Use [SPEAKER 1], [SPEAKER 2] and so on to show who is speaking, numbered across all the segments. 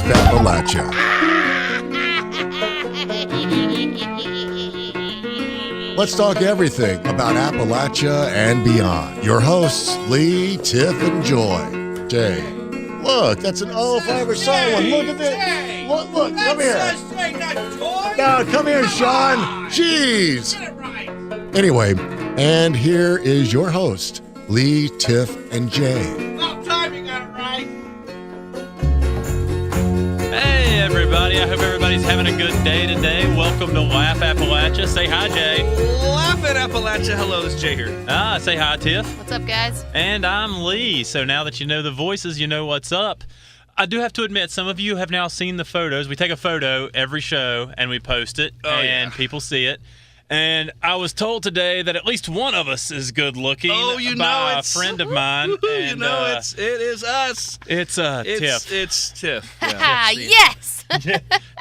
[SPEAKER 1] Appalachia. Let's talk everything about Appalachia and beyond. Your hosts, Lee, Tiff, and Jay. Look, that's an if I ever saw one. Look at this. Look, come here. No, come here, Sean. Jeez.
[SPEAKER 2] Get it right.
[SPEAKER 1] Anyway, and here is your host, Lee, Tiff, and Jay.
[SPEAKER 2] About time you got it right.
[SPEAKER 3] Hey, everybody. I hope everybody's having a good day today. Welcome to Laugh Appalachia. Say hi, Jay.
[SPEAKER 2] Laugh at Appalachia. Hello, this is Jay here.
[SPEAKER 3] Say hi, Tiff.
[SPEAKER 4] What's up, guys?
[SPEAKER 3] And I'm Lee. So now that you know the voices, you know what's up. I do have to admit, some of you have now seen the photos. We take a photo every show, and we post it, people see it. And I was told today that at least one of us is good looking by a friend of mine. And,
[SPEAKER 2] it is us.
[SPEAKER 3] It's Tiff.
[SPEAKER 2] It's Tiff.
[SPEAKER 4] Yeah. Yes.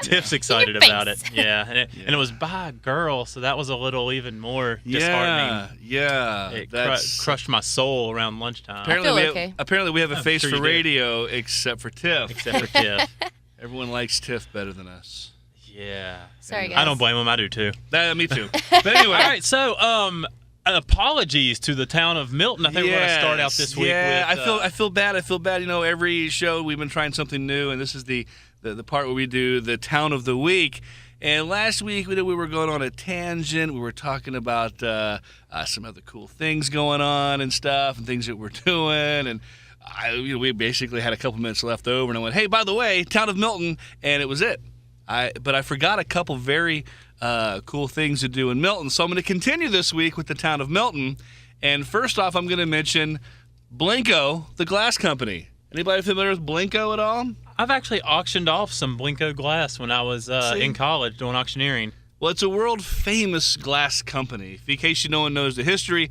[SPEAKER 3] Tiff's excited about it. Yeah. And it was by a girl, so that was a little even more disheartening.
[SPEAKER 2] Yeah.
[SPEAKER 3] It crushed my soul around lunchtime.
[SPEAKER 2] Apparently we have a face
[SPEAKER 3] sure
[SPEAKER 2] for
[SPEAKER 3] you
[SPEAKER 2] radio except for Tiff.
[SPEAKER 3] Except for Tiff.
[SPEAKER 2] Everyone likes Tiff better than us.
[SPEAKER 3] Yeah.
[SPEAKER 4] Sorry, guys.
[SPEAKER 3] I don't blame them. I do too.
[SPEAKER 2] Me too. But anyway.
[SPEAKER 3] All right. So, apologies to the town of Milton. I think we're going to start out this week with...
[SPEAKER 2] I feel bad. You know, every show we've been trying something new, and this is the part where we do the town of the week. And last week we were going on a tangent. We were talking about some other cool things going on and stuff and things that we're doing. And we basically had a couple minutes left over, and I went, hey, by the way, town of Milton, and it was it. But I forgot a couple very cool things to do in Milton. So I'm going to continue this week with the town of Milton. And first off, I'm going to mention Blinko, the glass company. Anybody familiar with Blinko at all?
[SPEAKER 3] I've actually auctioned off some Blinko glass when I was in college doing auctioneering.
[SPEAKER 2] Well, it's a world-famous glass company. In case no one knows the history,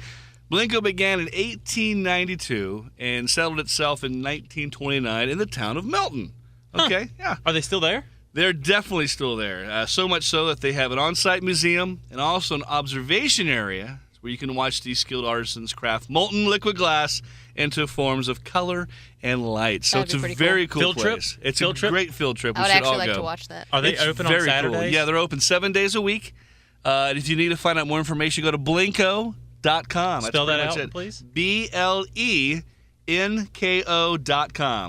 [SPEAKER 2] Blinko began in 1892 and settled itself in 1929 in the town of Milton. Okay, yeah.
[SPEAKER 3] Are they still there?
[SPEAKER 2] They're definitely still there, so much so that they have an on-site museum and also an observation area where you can watch these skilled artisans craft molten liquid glass into forms of color and light. So it's a very cool place. It's a great field trip.
[SPEAKER 4] I would actually like to watch that.
[SPEAKER 3] Are they open on Saturdays?
[SPEAKER 2] Cool. Yeah, they're open 7 days a week. And if you need to find out more information, go to blinko.com.
[SPEAKER 3] Spell that out, please.
[SPEAKER 2] BLENKO.com.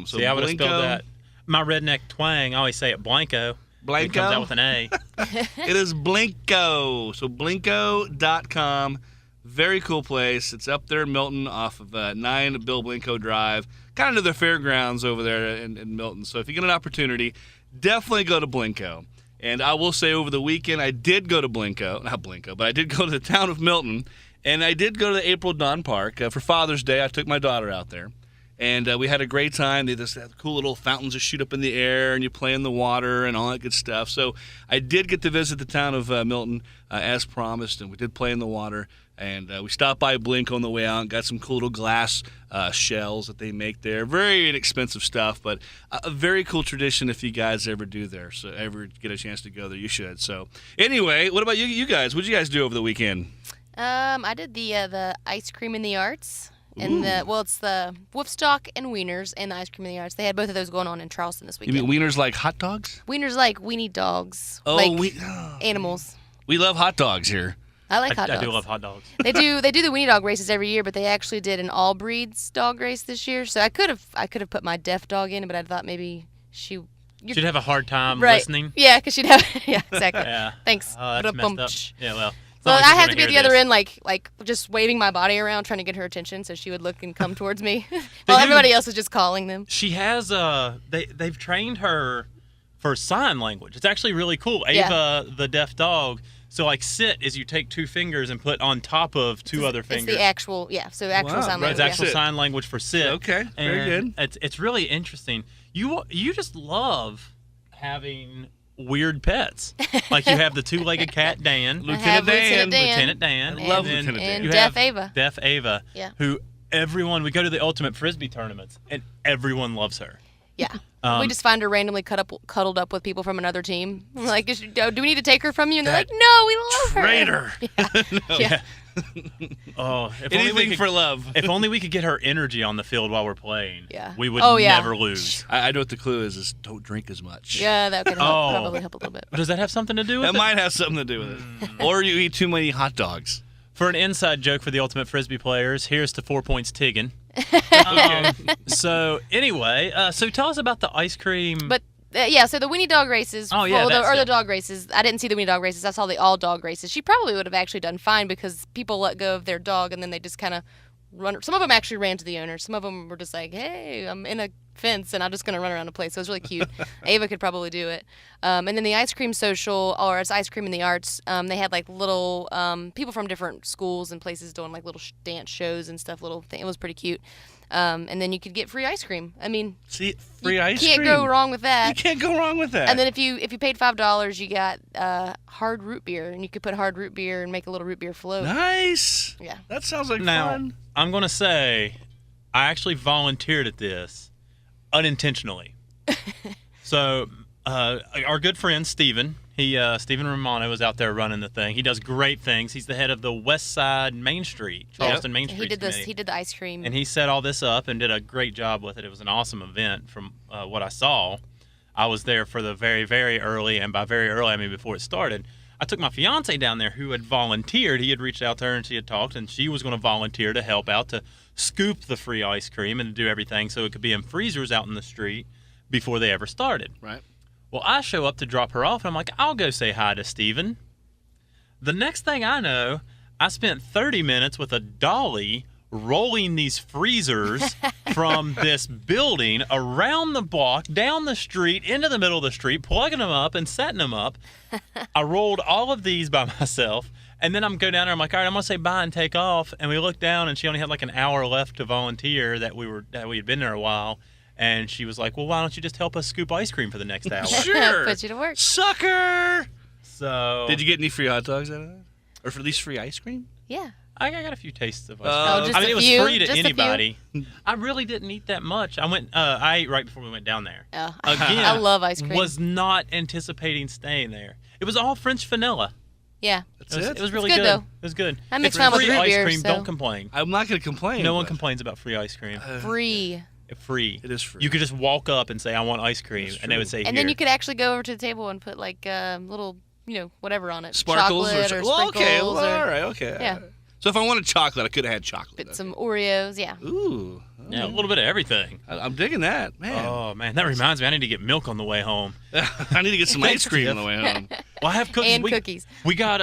[SPEAKER 2] So
[SPEAKER 3] see, I would have spelled that. My redneck twang, I always say it Blanco.
[SPEAKER 2] Blanco?
[SPEAKER 3] It comes out with an A.
[SPEAKER 2] It is Blinko. So Blinko.com. Very cool place. It's up there in Milton off of 9 Bill Blinko Drive. Kind of to the fairgrounds over there in Milton. So if you get an opportunity, definitely go to Blinko. And I will say over the weekend, I did go to Blinko. Not Blinko, but I did go to the town of Milton. And I did go to the April Dawn Park. For Father's Day, I took my daughter out there. And we had a great time. They just had cool little fountains that shoot up in the air, and you play in the water and all that good stuff. So I did get to visit the town of Milton as promised, and we did play in the water. And we stopped by Blinko on the way out and got some cool little glass shells that they make there. Very inexpensive stuff, but a very cool tradition if you guys ever do there. So ever get a chance to go there, you should. So anyway, what about you guys? What did you guys do over the weekend?
[SPEAKER 4] I did the ice cream in the arts. And it's the Wolfstock and Wieners and the ice cream in the arts. They had both of those going on in Charleston this weekend.
[SPEAKER 2] You mean Wieners like hot dogs?
[SPEAKER 4] Wieners like weenie dogs. Animals.
[SPEAKER 2] We love hot dogs here.
[SPEAKER 4] I like hot dogs.
[SPEAKER 3] I do love hot dogs.
[SPEAKER 4] They do the weenie dog races every year, but they actually did an all breeds dog race this year. So I could have put my deaf dog in, but I thought maybe she'd
[SPEAKER 3] have a hard time listening.
[SPEAKER 4] Yeah, because she'd have exactly.
[SPEAKER 3] Yeah.
[SPEAKER 4] Thanks.
[SPEAKER 3] Oh, that's messed up. Yeah, well.
[SPEAKER 4] Well, I had to be at the other end, like just waving my body around, trying to get her attention, so she would look and come towards me. While everybody else was just calling them.
[SPEAKER 3] She has they've trained her for sign language. It's actually really cool. Ava, the deaf dog. So like sit is you take 2 fingers and put on top of 2 other fingers.
[SPEAKER 4] It's the actual sign language.
[SPEAKER 3] It's actual sign language for sit.
[SPEAKER 2] Okay, very good.
[SPEAKER 3] It's really interesting. You just love having weird pets. Like you have the 2-legged cat Dan,
[SPEAKER 4] Lieutenant
[SPEAKER 3] Dan.
[SPEAKER 2] I love Lieutenant Dan.
[SPEAKER 4] And Deaf Ava.
[SPEAKER 3] Deaf Ava.
[SPEAKER 4] Yeah.
[SPEAKER 3] Who we go to the Ultimate Frisbee tournaments and everyone loves her.
[SPEAKER 4] Yeah. We just find her randomly cuddled up with people from another team. We're like, do we need to take her from you? And they're like, no, we love her.
[SPEAKER 2] Traitor.
[SPEAKER 4] Yeah.
[SPEAKER 3] Oh, if
[SPEAKER 2] Anything for love.
[SPEAKER 3] If only we could get her energy on the field while we're playing.
[SPEAKER 4] Yeah.
[SPEAKER 3] We would
[SPEAKER 4] Oh, yeah.
[SPEAKER 3] never lose.
[SPEAKER 2] I know what the clue is don't drink as much.
[SPEAKER 4] Yeah, that could help, probably help a little bit.
[SPEAKER 3] Does that have something to do with
[SPEAKER 2] That
[SPEAKER 3] it?
[SPEAKER 2] might have something to do with it. Or you eat too many hot dogs.
[SPEAKER 3] For an inside joke for the Ultimate Frisbee players, here's to 4 points Tiggin. So anyway, so tell us about the ice cream.
[SPEAKER 4] But yeah, so the Winnie Dog races,
[SPEAKER 3] Oh, yeah, that's
[SPEAKER 4] the
[SPEAKER 3] it.
[SPEAKER 4] dog races. I didn't see the Winnie Dog races. I saw the all dog races. She probably would have actually done fine because people let go of their dog and then they just kind of run. Some of them actually ran to the owner. Some of them were just like, "Hey, I'm in a fence and I'm just gonna run around the place." So it was really cute. Ava could probably do it. And then the ice cream social, or it's ice cream in the arts. They had like little people from different schools and places doing like little dance shows and stuff. Little thing. It was pretty cute. And then you could get free ice cream. I mean,
[SPEAKER 2] See, free ice cream.
[SPEAKER 4] can't go wrong with that.
[SPEAKER 2] You can't go wrong with that.
[SPEAKER 4] And then if you paid $5, you got hard root beer, and you could put hard root beer and make a little root beer float.
[SPEAKER 2] Nice.
[SPEAKER 4] Yeah.
[SPEAKER 2] That sounds like
[SPEAKER 3] Now,
[SPEAKER 2] fun.
[SPEAKER 3] I'm going to say I actually volunteered at this unintentionally. So our good friend Steven, Steven Romano was out there running the thing. He does great things. He's the head of the West Side Main Street, Charleston Main Street
[SPEAKER 4] He did this.
[SPEAKER 3] Committee.
[SPEAKER 4] He did the ice cream.
[SPEAKER 3] And he set all this up and did a great job with it. It was an awesome event from what I saw. I was there for the very, very early, and by very early, I mean before it started. I took my fiance down there who had volunteered. He had reached out to her and she had talked, and she was going to volunteer to help out to scoop the free ice cream and to do everything so it could be in freezers out in the street before they ever started.
[SPEAKER 2] Right.
[SPEAKER 3] Well, I show up to drop her off, and I'm like, I'll go say hi to Steven. The next thing I know, I spent 30 minutes with a dolly rolling these freezers from this building around the block, down the street, into the middle of the street, plugging them up and setting them up. I rolled all of these by myself, and then I'm go down there. I'm like, all right, I'm gonna say bye and take off. And we looked down, and she only had like an hour left to volunteer. That we had been there a while. And she was like, well, why don't you just help us scoop ice cream for the next hour?
[SPEAKER 2] Sure.
[SPEAKER 4] Put you to work.
[SPEAKER 2] Sucker.
[SPEAKER 3] So
[SPEAKER 2] Did you get any free hot dogs out of that? Or for at least free ice cream?
[SPEAKER 4] Yeah.
[SPEAKER 3] I got a few tastes of ice
[SPEAKER 2] Oh,
[SPEAKER 3] cream.
[SPEAKER 4] just
[SPEAKER 3] I mean,
[SPEAKER 4] a
[SPEAKER 3] it was
[SPEAKER 4] few?
[SPEAKER 3] free to
[SPEAKER 4] Just a few?
[SPEAKER 3] anybody. I really didn't eat that much. I ate right before we went down there.
[SPEAKER 4] Oh,
[SPEAKER 3] Again,
[SPEAKER 4] I love ice cream.
[SPEAKER 3] Was not anticipating staying there. It was all French vanilla.
[SPEAKER 4] Yeah.
[SPEAKER 2] That's
[SPEAKER 3] It was really
[SPEAKER 4] good,
[SPEAKER 3] good.
[SPEAKER 4] though.
[SPEAKER 3] It was good.
[SPEAKER 4] I mix
[SPEAKER 3] It's
[SPEAKER 4] mine with
[SPEAKER 3] free
[SPEAKER 4] root
[SPEAKER 3] ice
[SPEAKER 4] beer,
[SPEAKER 3] cream.
[SPEAKER 4] so-
[SPEAKER 3] Don't complain.
[SPEAKER 2] I'm not going to complain.
[SPEAKER 3] No one
[SPEAKER 2] but
[SPEAKER 3] complains about free ice cream.
[SPEAKER 4] Free.
[SPEAKER 3] Free.
[SPEAKER 2] It is free.
[SPEAKER 3] You could just walk up and say, "I want ice cream," and they would say,
[SPEAKER 4] And
[SPEAKER 3] "Here."
[SPEAKER 4] then you could actually go over to the table and put like little, whatever on it.
[SPEAKER 2] Sparkles
[SPEAKER 4] Chocolate
[SPEAKER 2] or
[SPEAKER 4] or
[SPEAKER 2] well, okay.
[SPEAKER 4] sprinkles
[SPEAKER 2] Well,
[SPEAKER 4] or
[SPEAKER 2] all right. Okay.
[SPEAKER 4] Yeah.
[SPEAKER 2] So if I wanted chocolate, I could have had chocolate.
[SPEAKER 4] put some Oreos. Yeah.
[SPEAKER 2] Ooh.
[SPEAKER 3] Yeah, a little bit of everything.
[SPEAKER 2] I'm digging that, man.
[SPEAKER 3] Oh man, that reminds me. I need to get milk on the way home.
[SPEAKER 2] I need to get some ice cream on the way home.
[SPEAKER 3] Well, I have cookies.
[SPEAKER 4] And cookies.
[SPEAKER 3] We got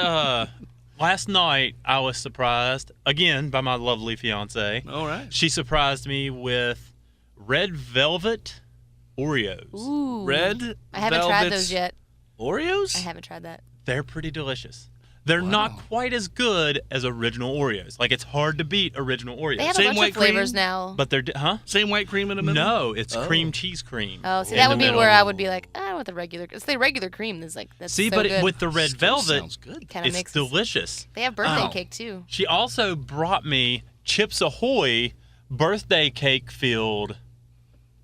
[SPEAKER 3] last night. I was surprised again by my lovely fiance.
[SPEAKER 2] All right.
[SPEAKER 3] She surprised me with red velvet Oreos.
[SPEAKER 4] Ooh.
[SPEAKER 2] Red.
[SPEAKER 4] I haven't tried
[SPEAKER 2] velvet
[SPEAKER 4] those yet.
[SPEAKER 2] Oreos?
[SPEAKER 4] I haven't tried that.
[SPEAKER 3] They're pretty delicious. They're not quite as good as original Oreos. Like, it's hard to beat original Oreos.
[SPEAKER 4] They have
[SPEAKER 2] Same
[SPEAKER 4] a bunch
[SPEAKER 2] white
[SPEAKER 4] of flavors
[SPEAKER 2] cream?
[SPEAKER 4] now.
[SPEAKER 3] But they're
[SPEAKER 2] Same white cream in the middle?
[SPEAKER 3] no, it's
[SPEAKER 2] Oh.
[SPEAKER 3] cream cheese cream.
[SPEAKER 4] Oh, see,
[SPEAKER 3] in
[SPEAKER 4] that
[SPEAKER 3] the
[SPEAKER 4] would be
[SPEAKER 3] middle.
[SPEAKER 4] where I would be like, I want the regular. It's the regular cream. That's
[SPEAKER 3] See,
[SPEAKER 4] so
[SPEAKER 3] but
[SPEAKER 4] good.
[SPEAKER 3] with the red
[SPEAKER 2] Still
[SPEAKER 3] velvet,
[SPEAKER 2] sounds good.
[SPEAKER 4] Kind of
[SPEAKER 3] it's
[SPEAKER 4] mixes.
[SPEAKER 3] delicious.
[SPEAKER 4] They have birthday
[SPEAKER 2] Wow.
[SPEAKER 4] cake too.
[SPEAKER 3] She also brought me Chips Ahoy birthday cake filled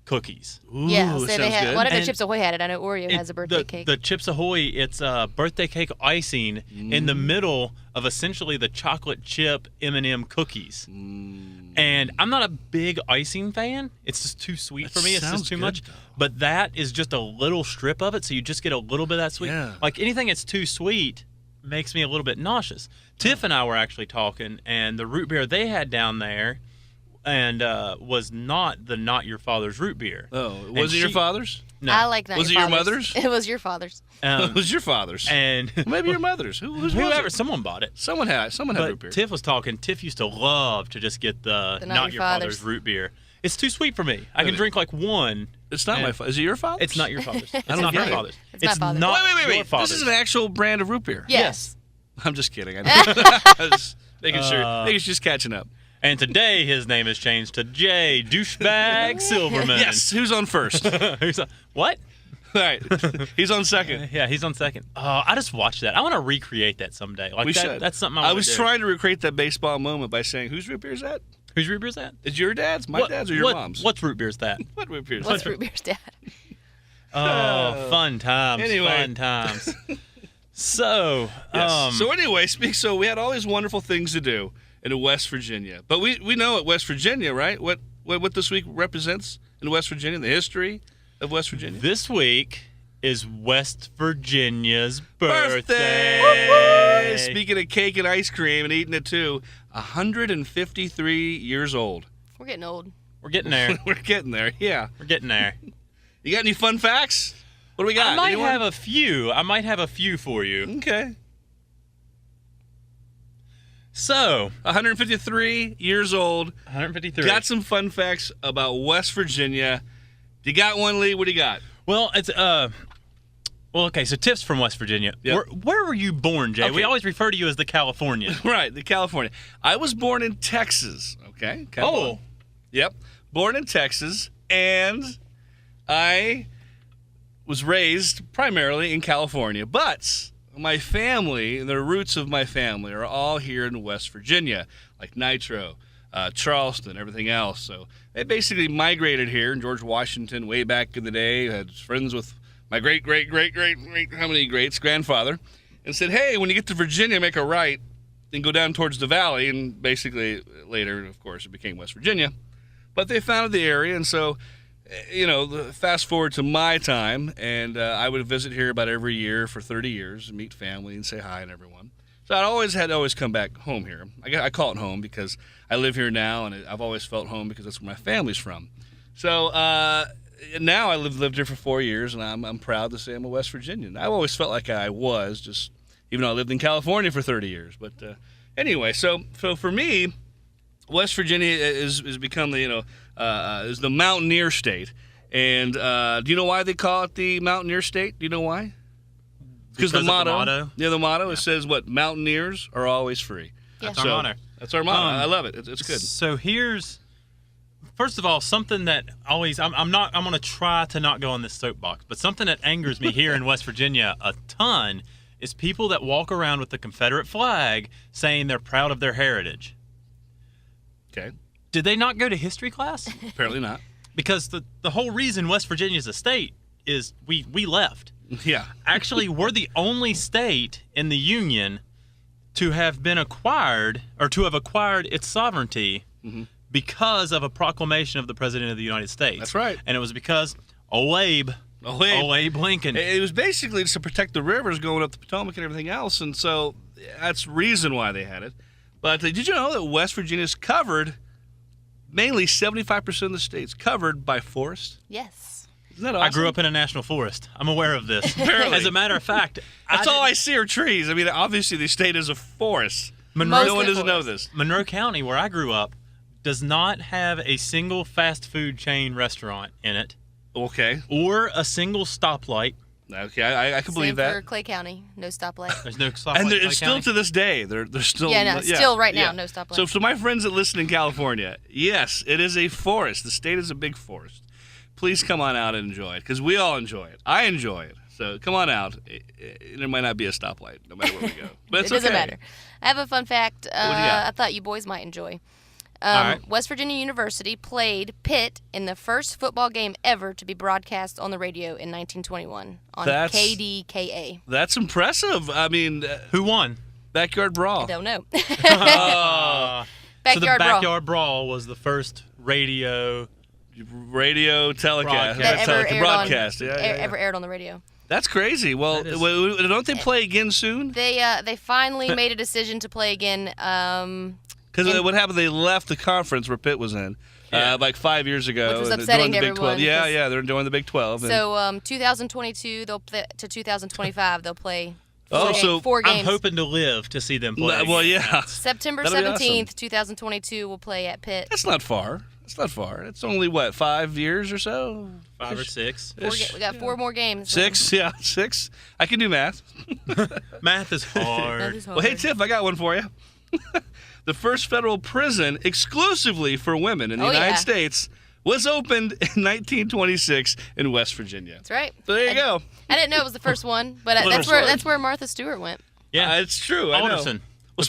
[SPEAKER 3] cookies.
[SPEAKER 2] Ooh,
[SPEAKER 4] Yeah, so they
[SPEAKER 2] sounds
[SPEAKER 4] had.
[SPEAKER 2] good.
[SPEAKER 4] One of the
[SPEAKER 3] And
[SPEAKER 4] Chips Ahoy had it. I know Oreo has a birthday cake.
[SPEAKER 3] The Chips Ahoy, it's birthday cake icing in the middle of essentially the chocolate chip M&M cookies. And I'm not a big icing fan. It's just too sweet
[SPEAKER 2] That
[SPEAKER 3] for me. It's
[SPEAKER 2] sounds
[SPEAKER 3] just too
[SPEAKER 2] good,
[SPEAKER 3] much.
[SPEAKER 2] though.
[SPEAKER 3] But that is just a little strip of it, so you just get a little bit of that sweet.
[SPEAKER 2] Yeah.
[SPEAKER 3] Like anything that's too sweet makes me a little bit nauseous. Tiff and I were actually talking, and the root beer they had down there and was not the Not Your Father's root beer.
[SPEAKER 2] Oh,
[SPEAKER 3] And
[SPEAKER 2] was it your
[SPEAKER 3] she-
[SPEAKER 2] father's?
[SPEAKER 3] No.
[SPEAKER 4] I like that.
[SPEAKER 2] Was it your mother's?
[SPEAKER 4] It was your father's.
[SPEAKER 2] It was your father's.
[SPEAKER 3] And
[SPEAKER 2] Maybe your mother's. Who's
[SPEAKER 3] whoever,
[SPEAKER 2] was it?
[SPEAKER 3] someone bought it.
[SPEAKER 2] Someone had root
[SPEAKER 3] But
[SPEAKER 2] beer.
[SPEAKER 3] Tiff was talking. Tiff used to love to just get the Not Your Father's root beer. It's too sweet for me. I can drink like one.
[SPEAKER 2] It's not my father. Is it your father's?
[SPEAKER 3] It's not your father's. It's
[SPEAKER 2] don't
[SPEAKER 3] not her
[SPEAKER 2] get it.
[SPEAKER 3] father's.
[SPEAKER 4] It's my father's.
[SPEAKER 3] not
[SPEAKER 2] Wait.
[SPEAKER 3] your father's.
[SPEAKER 2] This is an actual brand of root beer.
[SPEAKER 4] Yes.
[SPEAKER 2] I'm just kidding. I know. Just making sure. Making sure just catching up.
[SPEAKER 3] And today his name has changed to Jay Douchebag Silverman.
[SPEAKER 2] Yes. Who's on first? All
[SPEAKER 3] What?
[SPEAKER 2] right. He's on second.
[SPEAKER 3] Yeah, he's on second. I just watched that. I want to recreate that someday. Like
[SPEAKER 2] We
[SPEAKER 3] that,
[SPEAKER 2] should.
[SPEAKER 3] That's something
[SPEAKER 2] I was trying to recreate that baseball moment by saying, "Whose root beer is that?
[SPEAKER 3] Whose root beer is that?
[SPEAKER 2] Is your dad's, my dad's, or your mom's?
[SPEAKER 3] What's root beer is that?
[SPEAKER 2] What root beer is
[SPEAKER 4] What's
[SPEAKER 2] that?"
[SPEAKER 4] root beer's dad?
[SPEAKER 3] Oh, fun times.
[SPEAKER 2] Anyway.
[SPEAKER 3] Fun times. So,
[SPEAKER 2] Yes. So anyway, so we had all these wonderful things to do in West Virginia. But we know at West Virginia, right? What this week represents in West Virginia, the history of West Virginia.
[SPEAKER 3] this week is West Virginia's birthday.
[SPEAKER 2] Birthday! Speaking of cake and ice cream and eating it too, 153 years old.
[SPEAKER 4] We're getting old.
[SPEAKER 3] We're getting there.
[SPEAKER 2] We're getting there, yeah.
[SPEAKER 3] We're getting there.
[SPEAKER 2] You got any fun facts? What do we got?
[SPEAKER 3] I might
[SPEAKER 2] Anyone?
[SPEAKER 3] have a few. I might have a few for you.
[SPEAKER 2] Okay.
[SPEAKER 3] So,
[SPEAKER 2] 153 years old.
[SPEAKER 3] 153.
[SPEAKER 2] Got some fun facts about West Virginia. You got one, Lee? What do you got?
[SPEAKER 3] Well, it's well, okay. So Tiff's from West Virginia.
[SPEAKER 2] Yep.
[SPEAKER 3] Where were you born, Jay?
[SPEAKER 2] Okay.
[SPEAKER 3] We always refer to you as the Californian.
[SPEAKER 2] Right, the California. I was born in Texas. Okay.
[SPEAKER 3] Oh.
[SPEAKER 2] Yep. Born in Texas, and I was raised primarily in California. But my family, the roots of my family, are all here in West Virginia, like Nitro, Charleston, everything else. So they basically migrated here. And George Washington, way back in the day, had friends with my great, how many greats, grandfather, and said, hey, when you get to Virginia, make a right, then go down towards the valley. And basically later, of course, it became West Virginia. But they founded the area, and so, fast forward to my time, and I would visit here about every year for 30 years and meet family and say hi to everyone. So I always come back home here. I call it home because I live here now, and I've always felt home because that's where my family's from. So now I lived here for 4 years, and I'm proud to say I'm a West Virginian. I've always felt like I was, just even though I lived in California for 30 years. But anyway, so for me, West Virginia is become the is the mountaineer state, and do you know why they call it the mountaineer state? Do you know why? Because the motto. Yeah, the motto. It says what? Mountaineers are always free.
[SPEAKER 3] That's our motto.
[SPEAKER 2] That's our motto. I love it. It's good.
[SPEAKER 3] So here's, first of all, something that always I'm going to try to not go on this soapbox, but something that angers me here in West Virginia a ton is people that walk around with the Confederate flag saying they're proud of their heritage.
[SPEAKER 2] Okay.
[SPEAKER 3] Did they not go to history class?
[SPEAKER 2] Apparently not.
[SPEAKER 3] Because the whole reason West Virginia is a state is we left.
[SPEAKER 2] Yeah.
[SPEAKER 3] Actually, we're the only state in the Union to have been acquired, or to have acquired its sovereignty because of a proclamation of the President of the United States.
[SPEAKER 2] That's right.
[SPEAKER 3] And it was because old Abe Lincoln.
[SPEAKER 2] It was basically just to protect the rivers going up the Potomac and everything else, and so that's the reason why they had it. But did you know that West Virginia is covered, mainly 75% of the state's covered by forest?
[SPEAKER 4] Yes.
[SPEAKER 2] Isn't that awesome?
[SPEAKER 3] I grew up in a national forest. I'm aware of this.
[SPEAKER 2] Apparently.
[SPEAKER 3] As a matter of fact,
[SPEAKER 2] That's all I see are trees. I mean, obviously the state is a forest.
[SPEAKER 3] Monroe,
[SPEAKER 2] No one doesn't know this.
[SPEAKER 3] Monroe County, where I grew up, does not have a single fast food chain restaurant in it,
[SPEAKER 2] Okay.
[SPEAKER 3] or a single stoplight.
[SPEAKER 2] Okay, I can believe
[SPEAKER 4] Same
[SPEAKER 2] that.
[SPEAKER 4] for Clay County, no stoplight.
[SPEAKER 3] There's no stoplight.
[SPEAKER 2] And
[SPEAKER 3] in
[SPEAKER 2] it's
[SPEAKER 3] Clay
[SPEAKER 2] still
[SPEAKER 3] County.
[SPEAKER 2] to this day. They're still
[SPEAKER 4] Still right now, no stoplight.
[SPEAKER 2] So to my friends that listen in California, yes, it is a forest. The state is a big forest. Please come on out and enjoy it, because we all enjoy it. I enjoy it. So come on out. There might not be a stoplight, no matter where we go. But it's
[SPEAKER 4] it doesn't
[SPEAKER 2] okay.
[SPEAKER 4] matter. I have a fun fact
[SPEAKER 2] got?
[SPEAKER 4] I thought you boys might enjoy.
[SPEAKER 3] All right.
[SPEAKER 4] West Virginia University played Pitt in the first football game ever to be broadcast on the radio in 1921 on
[SPEAKER 2] That's-
[SPEAKER 4] KDKA.
[SPEAKER 2] That's impressive. I mean,
[SPEAKER 3] Who won?
[SPEAKER 2] backyard brawl.
[SPEAKER 4] I don't know.
[SPEAKER 3] So the
[SPEAKER 4] Backyard brawl.
[SPEAKER 3] Backyard Brawl was the first radio.
[SPEAKER 2] Radio telecast.
[SPEAKER 3] Broadcast.
[SPEAKER 4] That ever aired
[SPEAKER 2] broadcast.
[SPEAKER 4] on,
[SPEAKER 2] Yeah.
[SPEAKER 4] ever aired on the radio.
[SPEAKER 2] That's crazy. Well,
[SPEAKER 3] That is-
[SPEAKER 2] don't they play again soon?
[SPEAKER 4] They finally made a decision to play again.
[SPEAKER 2] Because what happened? They left the conference where Pitt was in,
[SPEAKER 3] Yeah.
[SPEAKER 2] like 5 years ago.
[SPEAKER 4] Which was
[SPEAKER 2] and
[SPEAKER 4] upsetting
[SPEAKER 2] during the
[SPEAKER 4] to
[SPEAKER 2] Big 12.
[SPEAKER 4] everyone,
[SPEAKER 2] Yeah,
[SPEAKER 4] 'cause-
[SPEAKER 2] yeah, they're doing the Big 12. and-
[SPEAKER 4] So 2022 they'll play to 2025 they'll play.
[SPEAKER 2] Oh, so
[SPEAKER 4] four games.
[SPEAKER 3] I'm hoping to live to see them play.
[SPEAKER 2] well,
[SPEAKER 3] again.
[SPEAKER 2] yeah,
[SPEAKER 4] September
[SPEAKER 2] That'll be
[SPEAKER 4] 17th, 2022 we'll play at Pitt.
[SPEAKER 2] that's not far. That's not far. It's only what 5 years or so.
[SPEAKER 3] 5 or 6.
[SPEAKER 4] We got 4 more games.
[SPEAKER 2] 6, yeah, 6. I can do math.
[SPEAKER 3] Math is hard.
[SPEAKER 4] That is
[SPEAKER 2] Well, hey
[SPEAKER 4] hard.
[SPEAKER 2] Tiff, I got one for you. The first federal prison exclusively for women in the United
[SPEAKER 4] yeah.
[SPEAKER 2] States was opened in 1926 in West Virginia.
[SPEAKER 4] That's right.
[SPEAKER 2] So there you go.
[SPEAKER 4] I didn't know it was the first one, but
[SPEAKER 2] Little
[SPEAKER 4] that's where Martha Stewart went.
[SPEAKER 3] Yeah,
[SPEAKER 2] It's true. I know.
[SPEAKER 3] Alderson.
[SPEAKER 2] Well,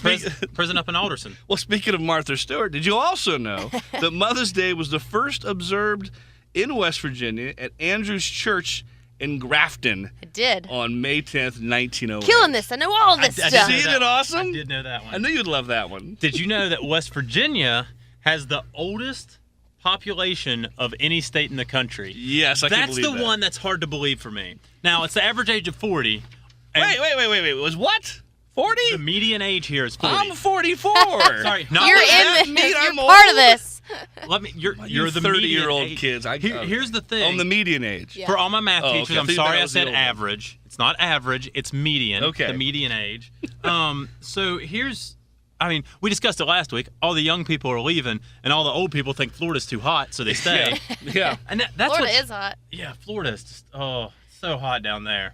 [SPEAKER 3] Prison up in Alderson.
[SPEAKER 2] Well, speaking of Martha Stewart, did you also know that Mother's Day was the first observed in West Virginia at Andrews Church in Grafton
[SPEAKER 4] I did.
[SPEAKER 2] on May 10th, 1908.
[SPEAKER 4] Killing this. I know all this
[SPEAKER 3] I
[SPEAKER 4] stuff.
[SPEAKER 3] did know
[SPEAKER 2] Isn't
[SPEAKER 3] that
[SPEAKER 2] it
[SPEAKER 3] one.
[SPEAKER 2] awesome?
[SPEAKER 3] I did know that one.
[SPEAKER 2] I knew you'd love that one.
[SPEAKER 3] Did you know that West Virginia has the oldest population of any state in the country?
[SPEAKER 2] Yes, I can
[SPEAKER 3] That's
[SPEAKER 2] believe
[SPEAKER 3] the
[SPEAKER 2] that.
[SPEAKER 3] one that's hard to believe for me. Now, it's the average age of 40. and
[SPEAKER 2] Wait. Was what? 40?
[SPEAKER 3] The median age here is 40.
[SPEAKER 2] I'm 44.
[SPEAKER 3] Sorry, not
[SPEAKER 4] You're
[SPEAKER 2] does that
[SPEAKER 4] in
[SPEAKER 2] mean
[SPEAKER 4] this.
[SPEAKER 2] I'm
[SPEAKER 4] You're part of
[SPEAKER 2] old?
[SPEAKER 4] this.
[SPEAKER 3] Let me. You're
[SPEAKER 2] You
[SPEAKER 3] the
[SPEAKER 2] 30-year-old
[SPEAKER 3] median age.
[SPEAKER 2] kids.
[SPEAKER 3] Here's the thing.
[SPEAKER 2] On the median age.
[SPEAKER 4] Yeah.
[SPEAKER 3] For all my math
[SPEAKER 2] Oh,
[SPEAKER 3] teachers,
[SPEAKER 2] okay. I
[SPEAKER 3] I'm
[SPEAKER 2] think
[SPEAKER 3] sorry
[SPEAKER 2] that
[SPEAKER 3] I
[SPEAKER 2] was the
[SPEAKER 3] said
[SPEAKER 2] old one.
[SPEAKER 3] average. It's not average. It's median.
[SPEAKER 2] Okay.
[SPEAKER 3] The median age. So here's. I mean, we discussed it last week. All the young people are leaving, and all the old people think Florida's too hot, so they stay.
[SPEAKER 2] Yeah.
[SPEAKER 3] And that's
[SPEAKER 4] Florida
[SPEAKER 3] what.
[SPEAKER 4] is hot.
[SPEAKER 3] Yeah, Florida's just so hot down there.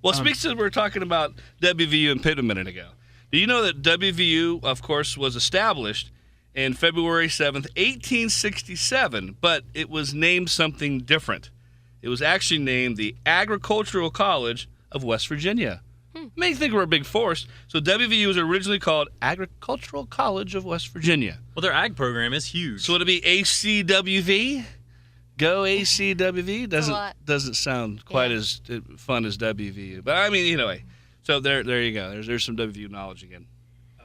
[SPEAKER 2] Well, speaks of, we were talking about WVU and Pitt a minute ago. Do you know that WVU, of course, was established in February 7th, 1867, but it was named something different. It was actually named the Agricultural College of West Virginia. May you think we're a big force. So WVU was originally called Agricultural College of West Virginia.
[SPEAKER 3] Well, their ag program is huge.
[SPEAKER 2] So would it be ACWV? Go ACWV?
[SPEAKER 4] a lot.
[SPEAKER 2] Doesn't sound quite as fun as WVU. But I mean, anyway. So there you go. There's some WVU knowledge again.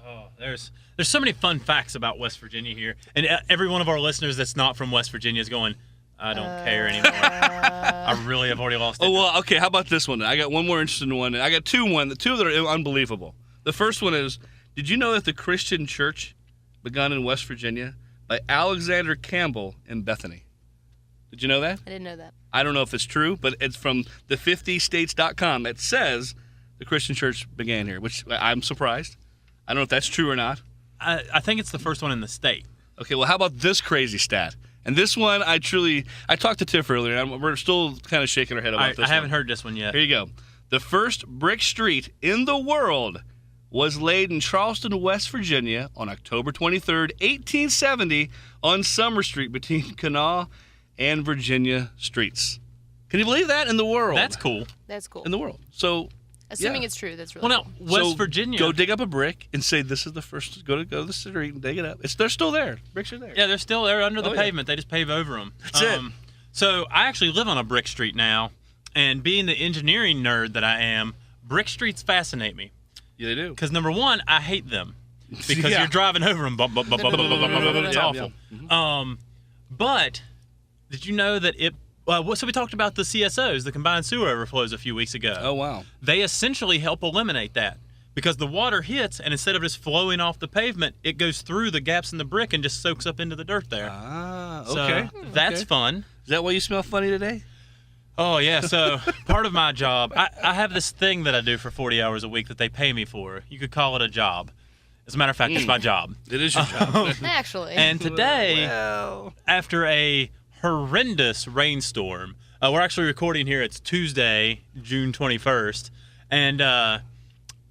[SPEAKER 3] Oh, there's so many fun facts about West Virginia here, and every one of our listeners that's not from West Virginia is going, I don't care anymore. I really have already lost it.
[SPEAKER 2] Oh, well, okay. How about this one? I got one more interesting one. I got two that are unbelievable. The first one is, did you know that the Christian church begun in West Virginia by Alexander Campbell in Bethany? Did you know that?
[SPEAKER 4] I didn't know that.
[SPEAKER 2] I don't know if it's true, but it's from the50states.com. It says the Christian church began here, which I'm surprised. I don't know if that's true or not.
[SPEAKER 3] I think it's the first one in the state.
[SPEAKER 2] Okay, well, how about this crazy stat? And this one, I talked to Tiff earlier, and we're still kind of shaking our head about this
[SPEAKER 3] I haven't
[SPEAKER 2] one.
[SPEAKER 3] heard this one yet.
[SPEAKER 2] Here you go. The first brick street in the world was laid in Charleston, West Virginia on October 23rd, 1870 on Summer Street between Kanawha and Virginia streets. Can you believe that? In the world.
[SPEAKER 3] That's cool.
[SPEAKER 4] That's cool.
[SPEAKER 2] In the world. So,
[SPEAKER 4] Assuming
[SPEAKER 2] yeah.
[SPEAKER 4] it's true, that's really
[SPEAKER 3] Well, now,
[SPEAKER 4] cool.
[SPEAKER 3] West
[SPEAKER 2] So
[SPEAKER 3] Virginia.
[SPEAKER 2] Go dig up a brick and say this is the first. Go to the street and dig it up. They're still there. Bricks are there.
[SPEAKER 3] Yeah, they're under the
[SPEAKER 2] Oh, yeah.
[SPEAKER 3] pavement. They just pave over them.
[SPEAKER 2] That's it.
[SPEAKER 3] So I actually live on a brick street now, and being the engineering nerd that I am, brick streets fascinate me.
[SPEAKER 2] Yeah, they do.
[SPEAKER 3] Because number one, I hate them because
[SPEAKER 2] Yeah.
[SPEAKER 3] you're driving over them. Bump, bump, bump, bump, bump, bump, bump, bump, it's
[SPEAKER 2] Yeah,
[SPEAKER 3] awful.
[SPEAKER 2] yeah.
[SPEAKER 3] But did you know that it? So we talked about the CSOs, the combined sewer overflows, a few weeks ago.
[SPEAKER 2] Oh wow.
[SPEAKER 3] They essentially help eliminate that because the water hits, and instead of just flowing off the pavement, it goes through the gaps in the brick and just soaks up into the dirt there.
[SPEAKER 2] Ah,
[SPEAKER 3] So
[SPEAKER 2] okay.
[SPEAKER 3] that's
[SPEAKER 2] Okay.
[SPEAKER 3] fun.
[SPEAKER 2] Is that why you smell funny today?
[SPEAKER 3] Oh, yeah. So part of my job, I have this thing that I do for 40 hours a week that they pay me for. You could call it a job. As a matter of fact, it's my job.
[SPEAKER 2] It is your job.
[SPEAKER 4] Actually.
[SPEAKER 3] And today,
[SPEAKER 2] Well,
[SPEAKER 3] after a horrendous rainstorm, we're actually recording here. It's Tuesday, June 21st. And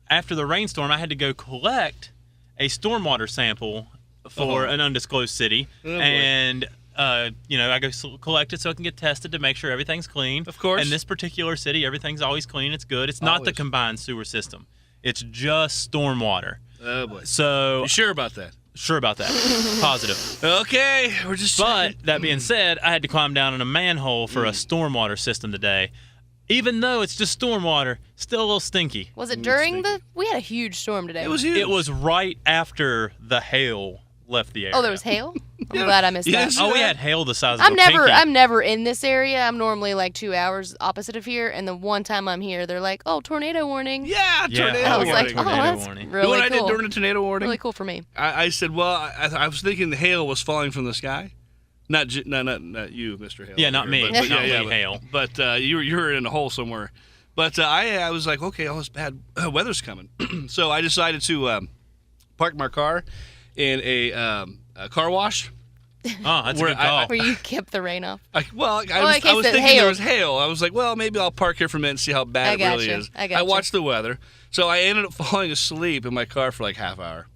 [SPEAKER 3] after the rainstorm, I had to go collect a stormwater sample for an undisclosed city.
[SPEAKER 2] Oh, boy.
[SPEAKER 3] And I go collect it so it can get tested to make sure everything's clean.
[SPEAKER 2] Of course.
[SPEAKER 3] In this particular city, everything's always clean. It's good. It's not the
[SPEAKER 2] Always.
[SPEAKER 3] combined sewer system. It's just stormwater.
[SPEAKER 2] oh boy.
[SPEAKER 3] So
[SPEAKER 2] You sure about that?
[SPEAKER 3] sure about that. Positive.
[SPEAKER 2] Okay, we're just.
[SPEAKER 3] But that being said, I had to climb down in a manhole for a stormwater system today. Even though it's just stormwater, still a little stinky.
[SPEAKER 4] Was it during the? We had a huge storm today.
[SPEAKER 2] It was huge.
[SPEAKER 3] It was right after the hail left the area.
[SPEAKER 4] Oh, there was hail. I'm glad I missed
[SPEAKER 2] You
[SPEAKER 4] that.
[SPEAKER 2] didn't see
[SPEAKER 3] Oh, we
[SPEAKER 2] that?
[SPEAKER 3] had hail the size of
[SPEAKER 4] I'm
[SPEAKER 3] a
[SPEAKER 4] never
[SPEAKER 3] pinky.
[SPEAKER 4] in this area. I'm normally like 2 hours opposite of here, and the one time I'm here, they're like, "Oh, tornado warning."
[SPEAKER 2] Yeah,
[SPEAKER 3] Yeah,
[SPEAKER 2] tornado
[SPEAKER 4] I was like,
[SPEAKER 2] warning.
[SPEAKER 4] "Oh,
[SPEAKER 3] Tornado
[SPEAKER 4] that's
[SPEAKER 3] warning.
[SPEAKER 2] You know what
[SPEAKER 4] really
[SPEAKER 2] I did
[SPEAKER 4] cool."
[SPEAKER 2] during the tornado warning?
[SPEAKER 4] Really cool for me.
[SPEAKER 2] I said, well, I was thinking the hail was falling from the sky. Not you, Mr. Hail.
[SPEAKER 3] Yeah, not me.
[SPEAKER 2] But,
[SPEAKER 3] Not
[SPEAKER 2] yeah,
[SPEAKER 3] me,
[SPEAKER 2] but,
[SPEAKER 3] Hail.
[SPEAKER 2] But you were in a hole somewhere. But I was like, okay, all this bad weather's coming. So I decided to park my car in a car wash.
[SPEAKER 3] Oh, that's a
[SPEAKER 2] Where
[SPEAKER 3] good call.
[SPEAKER 4] Where you kept the rain off.
[SPEAKER 2] I
[SPEAKER 4] in
[SPEAKER 2] was
[SPEAKER 4] case it
[SPEAKER 2] thinking
[SPEAKER 4] hailed.
[SPEAKER 2] there was hail. I was like, well, maybe I'll park here for a minute and see how bad
[SPEAKER 4] I
[SPEAKER 2] it really
[SPEAKER 4] gotcha.
[SPEAKER 2] is.
[SPEAKER 4] I gotcha.
[SPEAKER 2] watched the weather. So I ended up falling asleep in my car for like half hour.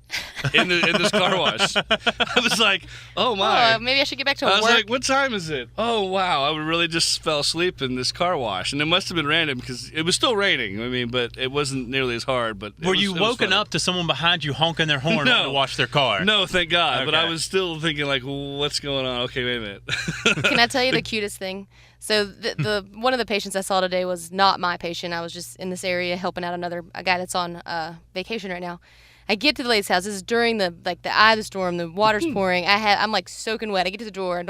[SPEAKER 2] in this car wash. I was like, oh my.
[SPEAKER 4] Maybe I should get back to
[SPEAKER 2] I
[SPEAKER 4] work.
[SPEAKER 2] was like, what time is it? Oh, wow. I really just fell asleep in this car wash. And it must have been random because it was still raining. I mean, but it wasn't nearly as hard. But
[SPEAKER 3] Were you woken up to someone behind you honking their horn to wash their car?
[SPEAKER 2] No, thank God.
[SPEAKER 3] Okay.
[SPEAKER 2] But I was still thinking, like, what's going on? Okay, wait a minute.
[SPEAKER 4] Can I tell you the cutest thing? So the one of the patients I saw today was not my patient. I was just in this area helping out a guy that's on vacation right now. I get to the lady's house. This is during the eye of the storm. The water's pouring. I'm like soaking wet. I get to the door.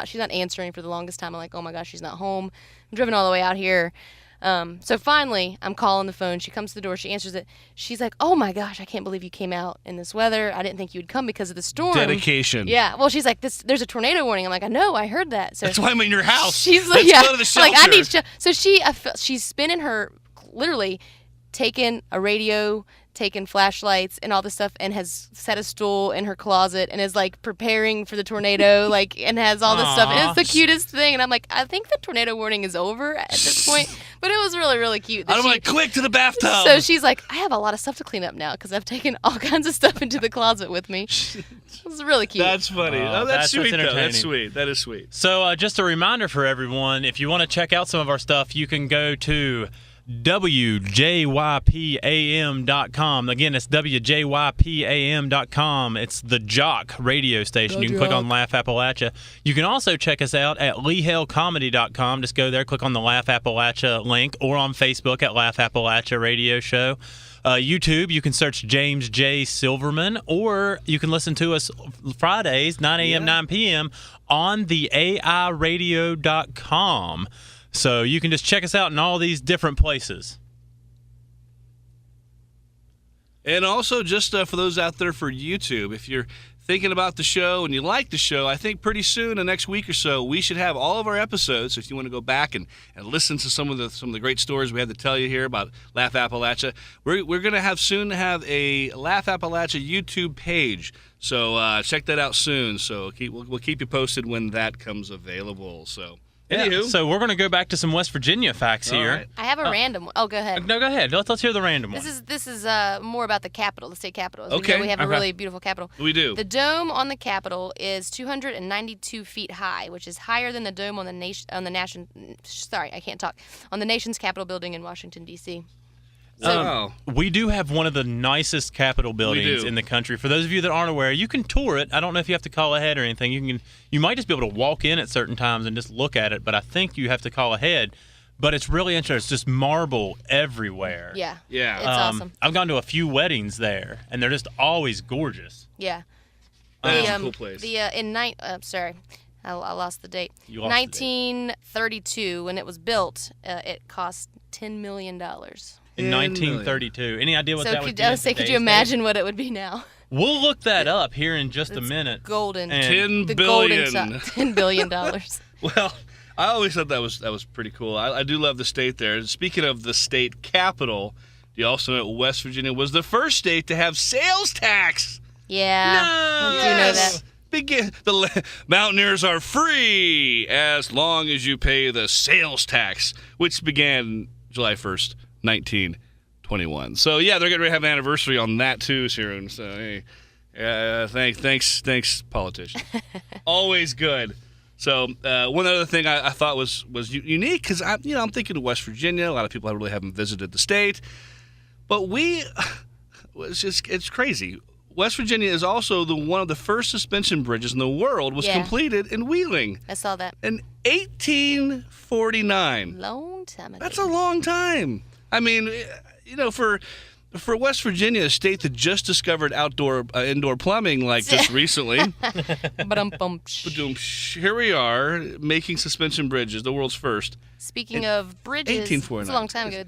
[SPEAKER 4] She's not answering for the longest time. I'm like, oh my gosh, she's not home. I'm driven all the way out here. So finally, I'm calling the phone. She comes to the door. She answers it. She's like, oh my gosh, I can't believe you came out in this weather. I didn't think you would come because of the storm.
[SPEAKER 2] Dedication.
[SPEAKER 4] Yeah. Well, she's like, there's a tornado warning. I'm like, I know. I heard that. So
[SPEAKER 2] That's why I'm in your house.
[SPEAKER 4] She's like,
[SPEAKER 2] Let's go to the shelter.
[SPEAKER 4] Like, I need So she's spinning her, literally taking a radio, taken flashlights and all this stuff, and has set a stool in her closet and is like preparing for the tornado, like, and has all this stuff. And it's the cutest thing. And I'm like, I think the tornado warning is over at this point, but it was really, really cute.
[SPEAKER 2] I'm like, quick to the bathtub.
[SPEAKER 4] So she's like, I have a lot of stuff to clean up now because I've taken all kinds of stuff into the closet with me. It was really cute.
[SPEAKER 2] That's funny. That's sweet, though.
[SPEAKER 3] entertaining.
[SPEAKER 2] That's sweet. That is sweet.
[SPEAKER 3] So just a reminder for everyone, if you want to check out some of our stuff, you can go to WJYPAM.com. Again, it's WJYPAM.com. It's the Jock radio station. You can click on Laugh Appalachia. You can also check us out at LeeHaleComedy.com. Just go there, click on the Laugh Appalachia link, or on Facebook at Laugh Appalachia Radio Show. YouTube, you can search James J. Silverman, or you can listen to us Fridays, 9 a.m., 9 p.m. on the AIRadio.com. So you can just check us out in all these different places.
[SPEAKER 2] And also, just for those out there for YouTube, if you're thinking about the show and you like the show, I think pretty soon, the next week or so, we should have all of our episodes. If you want to go back and listen to some of the great stories we had to tell you here about Laugh Appalachia, we're going to soon have a Laugh Appalachia YouTube page. So check that out soon. So we'll keep you posted when that comes available. So.
[SPEAKER 3] Yeah,
[SPEAKER 2] Anywho.
[SPEAKER 3] so we're going to go back to some West Virginia facts here.
[SPEAKER 2] Right.
[SPEAKER 4] I have a random one. Oh, go ahead.
[SPEAKER 3] No, go ahead. Let's hear the random one.
[SPEAKER 4] This is more about the Capitol, the state Capitol. As
[SPEAKER 2] Okay.
[SPEAKER 4] we know, we have a really beautiful Capitol.
[SPEAKER 2] We do.
[SPEAKER 4] The dome on the Capitol is 292 feet high, which is higher than the dome on the nation's Capitol building in Washington, D.C.
[SPEAKER 2] Wow.
[SPEAKER 3] We do have one of the nicest Capitol buildings
[SPEAKER 2] do.
[SPEAKER 3] in the country. For those of you that aren't aware, you can tour it. I don't know if you have to call ahead or anything. You might just be able to walk in at certain times and just look at it, but I think you have to call ahead. But it's really interesting. It's just marble everywhere.
[SPEAKER 4] Yeah.
[SPEAKER 2] Yeah.
[SPEAKER 4] It's awesome.
[SPEAKER 3] I've gone to a few weddings there, and they're just always gorgeous.
[SPEAKER 4] Yeah.
[SPEAKER 2] That's a cool place.
[SPEAKER 4] Sorry, I lost the date.
[SPEAKER 3] You lost the date.
[SPEAKER 4] 1932, when it was built, it cost $10 million.
[SPEAKER 3] In 1932. Any idea what that would be?
[SPEAKER 4] Could you imagine what it would be now?
[SPEAKER 3] We'll look that up here in just a minute.
[SPEAKER 4] Golden.
[SPEAKER 3] And
[SPEAKER 2] $10 billion.
[SPEAKER 4] $10 billion.
[SPEAKER 2] Well, I always thought that was pretty cool. I do love the state there. Speaking of the state capital, do you also know West Virginia was the first state to have sales tax?
[SPEAKER 4] Yeah. I do know that.
[SPEAKER 2] The Mountaineers are free as long as you pay the sales tax, which began July 1st, 1921. So yeah, they're getting ready to have an anniversary on that too soon. So hey, thanks, politicians. Always good. So one other thing I thought was unique because I'm thinking of West Virginia. A lot of people really haven't visited the state, but it's crazy. West Virginia is also one of the first suspension bridges in the world was completed in Wheeling.
[SPEAKER 4] I saw that.
[SPEAKER 2] In 1849.
[SPEAKER 4] Long time ago.
[SPEAKER 2] That's a long time. I mean, for West Virginia, a state that just discovered indoor plumbing just recently. Here we are making suspension bridges, the world's first.
[SPEAKER 4] Speaking of bridges,
[SPEAKER 2] 1849.
[SPEAKER 4] it's a long time ago.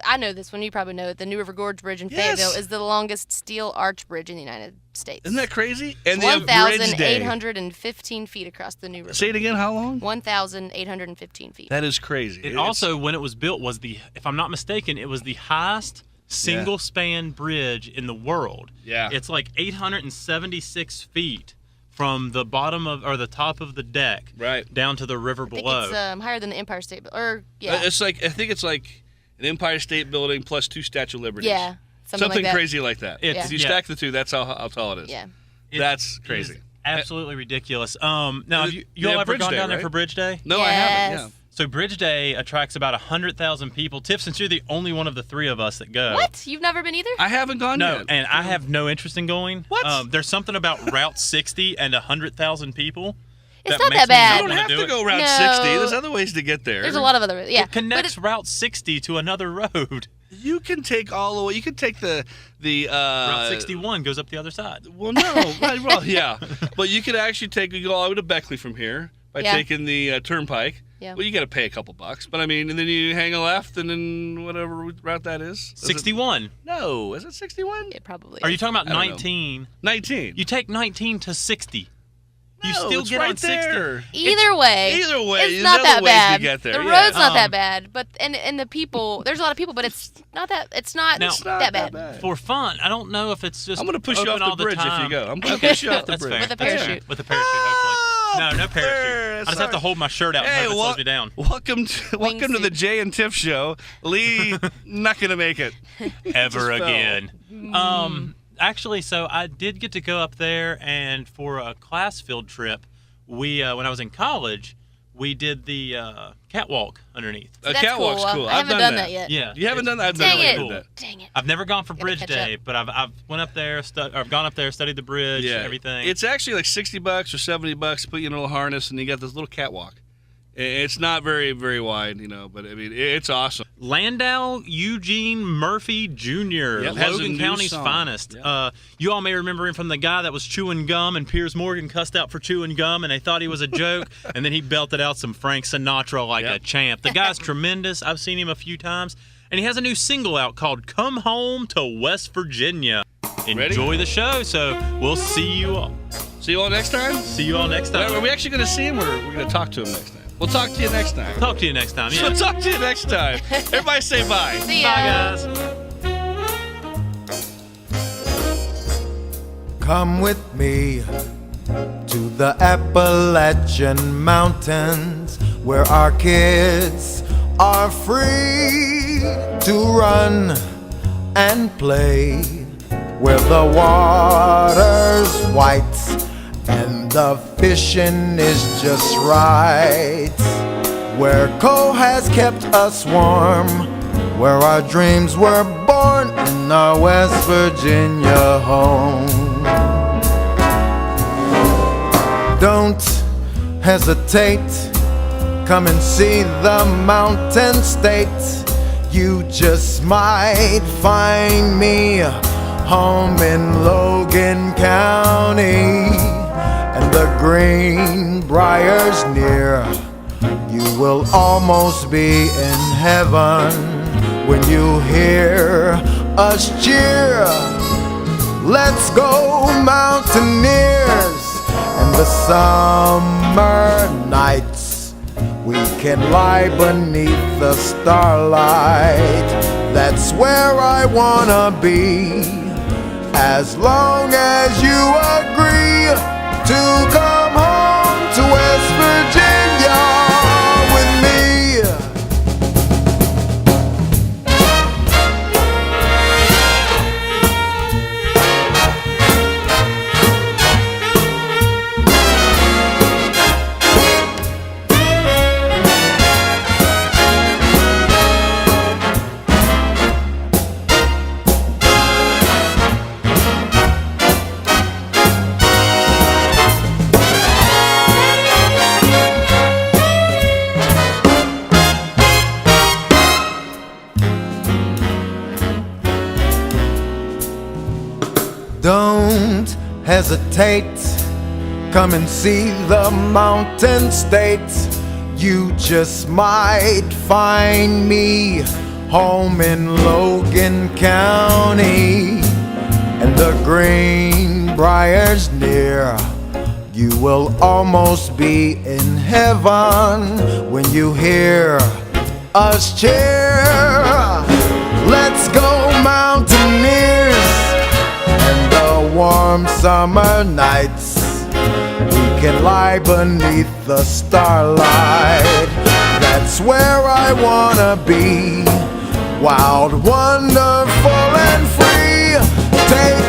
[SPEAKER 4] I know this one. You probably know it. The New River Gorge Bridge in Fayetteville is the longest steel arch bridge in the United States.
[SPEAKER 2] Isn't that crazy? And they have Bridge Day.
[SPEAKER 4] 1,815 feet across the New River.
[SPEAKER 2] Say it again. How long?
[SPEAKER 4] 1,815 feet.
[SPEAKER 2] That is crazy.
[SPEAKER 3] It also, when it was built, was if I'm not mistaken, it was the highest single-span bridge in the world.
[SPEAKER 2] Yeah.
[SPEAKER 3] It's like 876 feet from the bottom or the top of the deck down to the river below.
[SPEAKER 4] I think it's higher than the Empire State Building.
[SPEAKER 2] I think it's like an Empire State Building plus 2 Statue of Liberties.
[SPEAKER 4] Yeah. something like that.
[SPEAKER 2] crazy like that.
[SPEAKER 3] It's-
[SPEAKER 2] If you
[SPEAKER 3] yeah.
[SPEAKER 2] stack the two, that's how tall it is.
[SPEAKER 4] Yeah.
[SPEAKER 2] That's
[SPEAKER 3] It
[SPEAKER 2] crazy.
[SPEAKER 3] is absolutely ridiculous. Now, have you
[SPEAKER 2] They
[SPEAKER 3] all
[SPEAKER 2] have
[SPEAKER 3] ever
[SPEAKER 2] Bridge
[SPEAKER 3] gone
[SPEAKER 2] Day,
[SPEAKER 3] down there
[SPEAKER 2] right?
[SPEAKER 3] for Bridge Day?
[SPEAKER 2] No, I haven't.
[SPEAKER 4] Yes.
[SPEAKER 3] So Bridge Day attracts about 100,000 people. Tiff, since you're the only one of the three of us that go.
[SPEAKER 4] What? You've never been either?
[SPEAKER 2] Yeah. I haven't gone
[SPEAKER 3] No,
[SPEAKER 2] yet.
[SPEAKER 3] and I have no interest in going.
[SPEAKER 2] What?
[SPEAKER 3] There's something about Route 60 and 100,000 people.
[SPEAKER 4] It's
[SPEAKER 3] that
[SPEAKER 4] not
[SPEAKER 3] makes
[SPEAKER 4] that
[SPEAKER 3] me
[SPEAKER 4] bad.
[SPEAKER 3] not
[SPEAKER 2] You don't
[SPEAKER 3] wanna
[SPEAKER 2] have
[SPEAKER 3] do
[SPEAKER 2] to
[SPEAKER 3] it.
[SPEAKER 2] go Route
[SPEAKER 4] No.
[SPEAKER 2] 60. There's other ways to get there.
[SPEAKER 4] There's a lot of other, yeah.
[SPEAKER 3] It connects
[SPEAKER 4] But
[SPEAKER 3] Route 60 to another road.
[SPEAKER 2] You can take all the way. You can take the
[SPEAKER 3] Route 61 goes up the other side.
[SPEAKER 2] Well, no. Well, yeah. But you could actually you go all the way to Beckley from here by
[SPEAKER 4] Yeah.
[SPEAKER 2] taking the turnpike.
[SPEAKER 4] Yeah.
[SPEAKER 2] Well, you got to pay a couple bucks, but I mean, and then you hang a left, and then whatever route that is. Is it-
[SPEAKER 3] 61.
[SPEAKER 2] No, is it 61?
[SPEAKER 4] It probably
[SPEAKER 3] Are you
[SPEAKER 4] is.
[SPEAKER 3] talking about
[SPEAKER 2] I don't know.
[SPEAKER 3] 19?
[SPEAKER 2] 19.
[SPEAKER 3] You take 19 to 60. You
[SPEAKER 2] No,
[SPEAKER 3] still
[SPEAKER 2] it's
[SPEAKER 3] get
[SPEAKER 2] right
[SPEAKER 3] on 60.
[SPEAKER 2] there.
[SPEAKER 4] Either way.
[SPEAKER 2] Either way,
[SPEAKER 4] It's
[SPEAKER 2] there's
[SPEAKER 4] not
[SPEAKER 2] other
[SPEAKER 4] that
[SPEAKER 2] ways to
[SPEAKER 4] bad.
[SPEAKER 2] get there,
[SPEAKER 4] The
[SPEAKER 2] yeah.
[SPEAKER 4] road's not that
[SPEAKER 3] Um,
[SPEAKER 4] bad, but and the people, there's a lot of people, but it's not that. It's not
[SPEAKER 3] Now-
[SPEAKER 2] It's not
[SPEAKER 4] that bad.
[SPEAKER 3] For fun, I don't know if it's just
[SPEAKER 2] I'm going to push you
[SPEAKER 3] open
[SPEAKER 2] off
[SPEAKER 3] all
[SPEAKER 2] the bridge if you
[SPEAKER 3] time.
[SPEAKER 2] go. I'm going to push you off the
[SPEAKER 3] That's
[SPEAKER 2] bridge.
[SPEAKER 3] fair.
[SPEAKER 4] With a
[SPEAKER 3] That's fair.
[SPEAKER 4] parachute.
[SPEAKER 3] With a parachute, hopefully. No, no parachute.
[SPEAKER 2] there.
[SPEAKER 3] I just have to
[SPEAKER 2] Sorry.
[SPEAKER 3] hold my shirt out and hope it slows me down.
[SPEAKER 2] Welcome to the Jay and Tiff show. Lee, not going to make it.
[SPEAKER 3] Ever
[SPEAKER 2] Just fell.
[SPEAKER 3] again. Actually, so I did get to go up there, and for a class field trip, we when I was in college, we did the catwalk underneath.
[SPEAKER 2] A
[SPEAKER 4] That's
[SPEAKER 2] catwalk's cool.
[SPEAKER 4] I haven't done that yet.
[SPEAKER 3] Yeah,
[SPEAKER 2] You haven't done that? I've
[SPEAKER 4] Dang
[SPEAKER 2] never
[SPEAKER 4] it.
[SPEAKER 2] done that.
[SPEAKER 4] Dang it.
[SPEAKER 3] I've never gone for
[SPEAKER 4] Gotta
[SPEAKER 3] Bridge
[SPEAKER 4] catch
[SPEAKER 3] Day, but I've went up there, I've gone up there, studied the bridge, everything.
[SPEAKER 2] It's actually like $60 or $70. Put you in a little harness, and you got this little catwalk. It's not very, very wide, but I mean, it's awesome.
[SPEAKER 3] Landau Eugene Murphy Jr.,
[SPEAKER 2] Yep, has a
[SPEAKER 3] Logan
[SPEAKER 2] new
[SPEAKER 3] County's
[SPEAKER 2] song.
[SPEAKER 3] finest.
[SPEAKER 2] Yep.
[SPEAKER 3] You all may remember him from the guy that was chewing gum, and Piers Morgan cussed out for chewing gum, and they thought he was a joke, and then he belted out some Frank Sinatra like a champ. The guy's tremendous. I've seen him a few times, and he has a new single out called "Come Home to West Virginia." Enjoy the show. So we'll see you all.
[SPEAKER 2] See you all next time?
[SPEAKER 3] See you all next time.
[SPEAKER 2] Are we actually going to see him, or we're going to talk to him next time? We'll talk to you next time.
[SPEAKER 3] Talk to you next time. Yeah.
[SPEAKER 2] We'll talk to you next time. Everybody say bye.
[SPEAKER 4] See
[SPEAKER 3] Bye,
[SPEAKER 4] ya.
[SPEAKER 3] guys.
[SPEAKER 5] Come with me to the Appalachian Mountains, where our kids are free to run and play, where the water's white and the fishing is just right, where coal has kept us warm, where our dreams were born in our West Virginia home. Don't hesitate, come and see the mountain state. You just might find me home in Logan County, and the Greenbriers near. You will almost be in heaven when you hear us cheer. Let's go, Mountaineers! In the summer nights, we can lie beneath the starlight. That's where I wanna be, as long as you agree to come home to West Virginia with me. Don't hesitate, come and see the mountain state. You just might find me home in Logan County, and the Greenbriers near. You will almost be in heaven when you hear us cheer. Let's go, Mountaineers! In the warm summer nights, we can lie beneath the starlight. That's where I wanna be, wild, wonderful, and free. say